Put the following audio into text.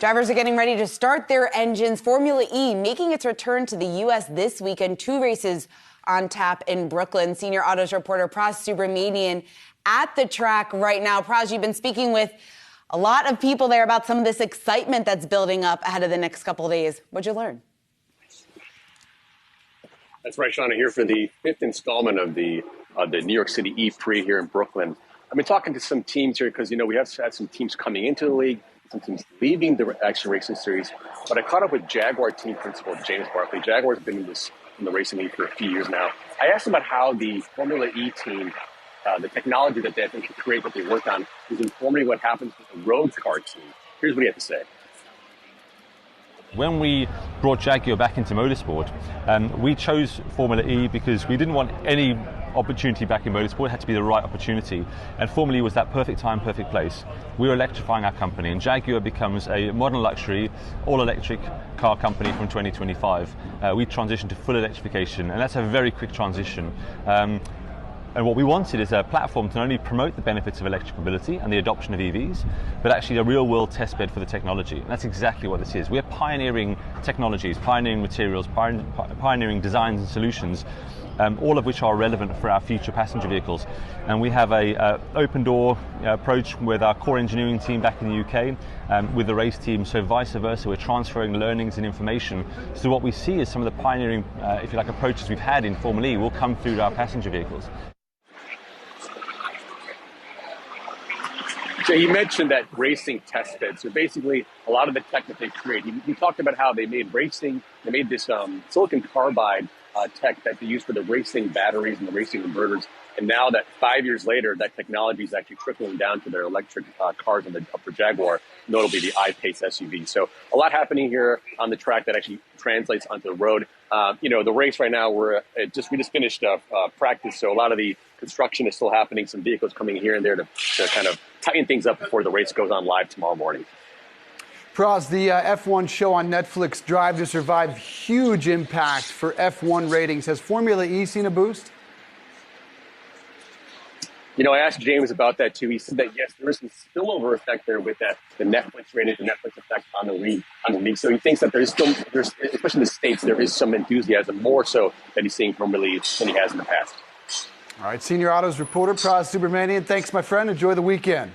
Drivers are getting ready to start their engines. Formula E making its return to the U.S. this weekend. 2 races on tap in Brooklyn. Senior autos reporter Pras Subramanian at the track right now. Pras, you've been speaking with a lot of people there about some of this excitement that's building up ahead of the next couple of days. What'd you learn? That's right, Shauna, here for the 5th installment of the New York City E-Prix here in Brooklyn. I've been talking to some teams here because, we have had some teams coming into the league, some teams leaving the Action Racing Series. But I caught up with Jaguar team principal James Barclay. Jaguar's been in the racing league for a few years now. I asked him about how the Formula-E team, the technology that they have to create, that they worked on, is informing what happens with the road car team. Here's what he had to say. When we brought Jaguar back into motorsport, we chose Formula E because we didn't want any opportunity back in motorsport. It had to be the right opportunity, and Formula E was that perfect time, perfect place. We were electrifying our company, and Jaguar becomes a modern luxury, all-electric car company from 2025. We transitioned to full electrification, and that's a very quick transition. And what we wanted is a platform to not only promote the benefits of electric mobility and the adoption of EVs, but actually a real-world testbed for the technology. And that's exactly what this is. We're pioneering technologies, pioneering materials, pioneering designs and solutions, all of which are relevant for our future passenger vehicles. And we have a open-door approach with our core engineering team back in the UK, with the race team, so vice versa. We're transferring learnings and information. So what we see is some of the pioneering, if you like, approaches we've had in Formula E will come through to our passenger vehicles. So you mentioned that racing test bed. So basically, a lot of the tech that they create, you talked about how they made racing, they made this silicon carbide tech that they use for the racing batteries and the racing inverters. And now that 5 years later, that technology is actually trickling down to their electric cars on the upper Jaguar, notably the I-Pace SUV. So a lot happening here on the track that actually translates onto the road. The race right now, we just finished practice, so a lot of the construction is still happening. Some vehicles coming here and there to kind of tighten things up before the race goes on live tomorrow morning. Pras, the F1 show on Netflix, Drive to Survive, huge impact for F1 ratings. Has Formula E seen a boost? I asked James about that too. He said that yes, there is some spillover effect there with that, the Netflix rating, the Netflix effect on the league. So he thinks that there's, especially in the States, there is some enthusiasm, more so that he's seeing from really than he has in the past. All right, senior autos reporter Pras Subramanian, thanks, my friend. Enjoy the weekend.